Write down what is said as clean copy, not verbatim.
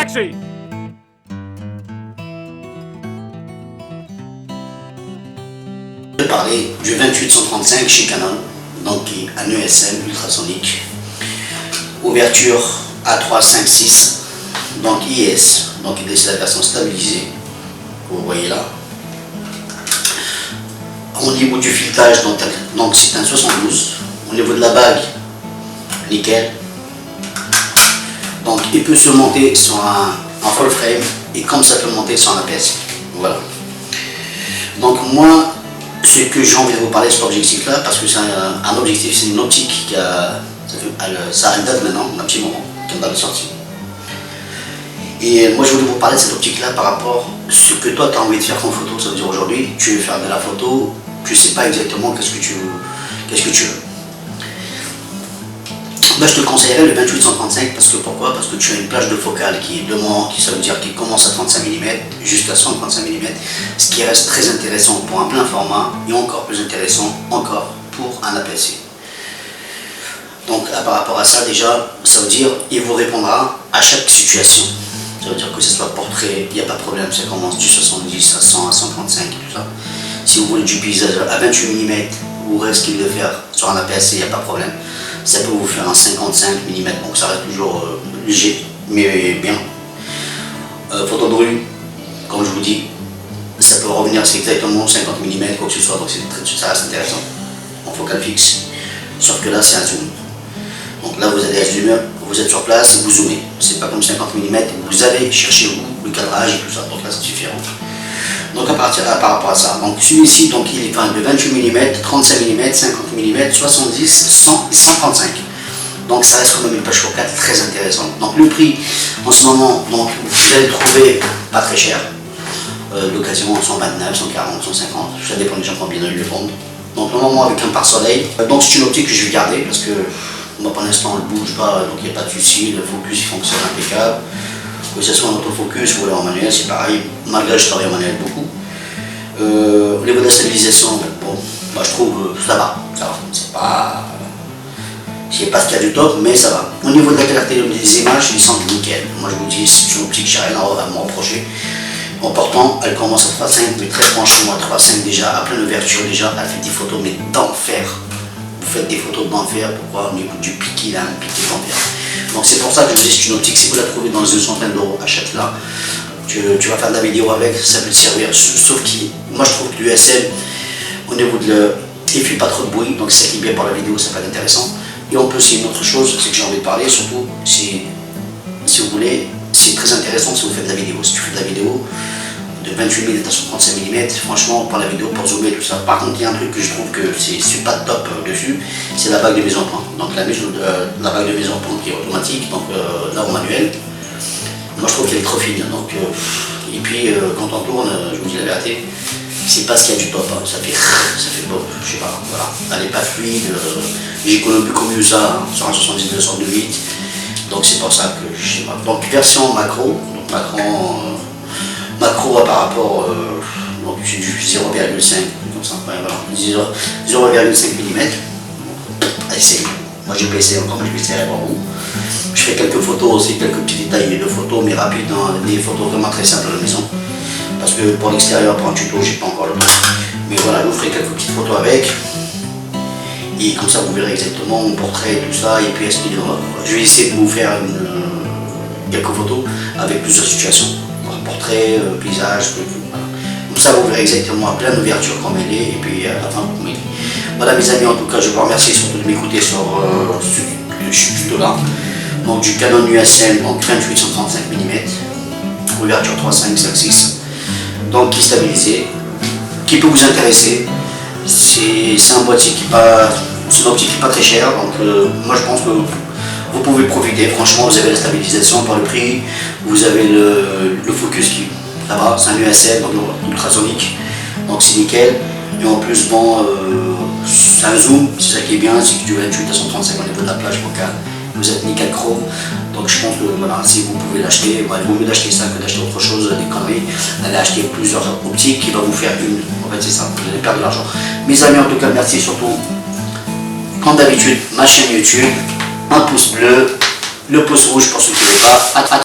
taxi! Je vais parler du 2835 chez Canon, donc qui est un ESM ultrasonique, ouverture A356, donc IS, donc c'est la version stabilisée, que vous voyez là. Au niveau du filetage, donc c'est un 72, au niveau de la bague, nickel. Donc il peut se monter sur un full frame et comme ça peut monter sur un APS. Voilà. Donc moi, ce que j'ai envie de vous parler sur l'objectif là, parce que c'est un objectif, c'est une optique qui a, ça a une date maintenant, un petit moment, qui est sortie. Et moi je voulais vous parler de cette optique là par rapport à ce que toi tu as envie de faire comme photo. Ça veut dire aujourd'hui, tu veux faire de la photo, tu ne sais pas exactement qu'est-ce que tu veux. Bah, je te conseillerais le 2835 parce que pourquoi? Parce que tu as une plage de focale qui est ça veut dire qui commence à 35 mm jusqu'à 135 mm, ce qui reste très intéressant pour un plein format et encore plus intéressant encore pour un APS-C. Donc par rapport à ça déjà, ça veut dire il vous répondra à chaque situation. Ça veut dire que ce soit portrait, il n'y a pas de problème, ça commence du 70 à 100 à 135 et tout ça. Si vous voulez du paysage à 28 mm ou reste qu'il de faire sur un APS-C, il n'y a pas de problème. Ça peut vous faire un 55 mm, donc ça reste toujours léger, mais bien. Photo de rue, comme je vous dis, ça peut revenir, c'est exactement 50 mm, quoi que ce soit, donc ça reste intéressant, en focale fixe. Sauf que là, c'est un zoom. Donc là, vous allez à zoomer, vous êtes sur place, vous zoomez. C'est pas comme 50 mm, vous allez chercher le cadrage et tout ça, donc là, c'est différent. Donc par rapport à ça, donc celui-ci donc il est de 28 mm, 35 mm, 50 mm, 70, 100 et 135. Donc ça reste quand même une plage focale très intéressante. Donc le prix en ce moment, donc vous allez le trouver pas très cher. L'occasion 129, 140, 150, ça dépend des gens combien ils le vendent. Donc normalement avec un pare-soleil, donc c'est une optique que je vais garder parce que moi pour l'instant elle ne bouge pas, donc il n'y a pas de souci, le focus il fonctionne impeccable. Que ce soit en autofocus ou en manuel, c'est pareil, malgré que je travaille en manuel beaucoup. Au niveau de la stabilisation, bon, moi je trouve ça va. C'est pas ce qu'il y a du top, mais ça va. Au niveau de la clarté des images, ils sont nickel. Moi je vous dis, c'est une optique, j'ai rien à me reprocher. En portant, elle commence à 3.5, mais très franchement, à 3.5 déjà, à pleine ouverture déjà, elle fait des photos, mais d'enfer. Vous faites des photos d'enfer, pourquoi? Au niveau du piqué, il a un piqué d'enfer. Donc c'est pour ça que je vous dis, c'est une optique, si vous la trouvez dans une centaine d'euros, achète-la. Tu vas faire de la vidéo avec, ça peut te servir. Sauf que moi je trouve que l'USM, au niveau il ne fait pas trop de bruit, donc c'est bien pour la vidéo, ça peut être intéressant. Et en plus, c'est une autre chose, c'est que j'ai envie de parler, surtout si vous voulez, c'est très intéressant si vous faites de la vidéo. Si tu fais de la vidéo de 28 mm à 135 mm, franchement, pour la vidéo, pour zoomer, tout ça. Par contre, il y a un truc que je trouve que c'est pas top dessus, c'est la bague de mise en point. Donc la bague de mise en point qui est automatique, donc là au manuel. Moi je trouve qu'elle est trop fine. Donc, et puis quand on tourne, je vous dis la vérité, c'est pas ce qu'il y a du top. Hein. Ça fait beau, je sais pas, voilà. Elle n'est pas fluide. J'ai connu plus comme ça, hein, sur un 79, 108. Donc c'est pour ça que je sais pas. Donc version macro, donc macro par rapport, donc j'ai du 0,5, comme ça, ouais, voilà, 0,5 mm. Essayez. Moi j'ai pas essayé encore, mais je vais essayer pour vous. Je fais quelques photos aussi, quelques petits détails de photos, mais rapides, hein, des photos vraiment très simples à la maison. Parce que pour l'extérieur, pour un tuto, j'ai pas encore le temps. Mais voilà, je vous ferai quelques petites photos avec. Et comme ça, vous verrez exactement mon portrait, tout ça. Et puis, je vais essayer de vous faire quelques photos avec plusieurs situations. Portrait, paysage, voilà. Comme ça, vous verrez exactement à plein d'ouverture comme elle est. Et puis, à la fin, vous m'aidez. Voilà, mes amis, en tout cas, je vous remercie surtout de m'écouter sur ce tuto-là. Donc, du Canon USM, donc 28-135 mm, ouverture 3.5, 5.6. Donc qui est stabilisé, qui peut vous intéresser. C'est un boîtier qui n'est pas, c'est une optique qui n'est pas très chère, donc moi je pense que vous pouvez profiter. Franchement, vous avez la stabilisation par le prix, vous avez le focus qui ça va, c'est un USM, donc ultrasonique, donc c'est nickel. Et en plus, bon, c'est un zoom, c'est ça qui est bien, c'est que du 28 à 135 au niveau de la plage focale. Vous êtes nickel chrome, donc je pense que voilà, si vous pouvez l'acheter, il vaut mieux d'acheter ça que d'acheter autre chose, des conneries. Allez acheter plusieurs optiques qui va vous faire une, en fait c'est ça, vous allez perdre de l'argent. Mes amis, en tout cas, merci surtout, comme d'habitude, ma chaîne YouTube, un pouce bleu, le pouce rouge pour ceux qui ne veulent pas.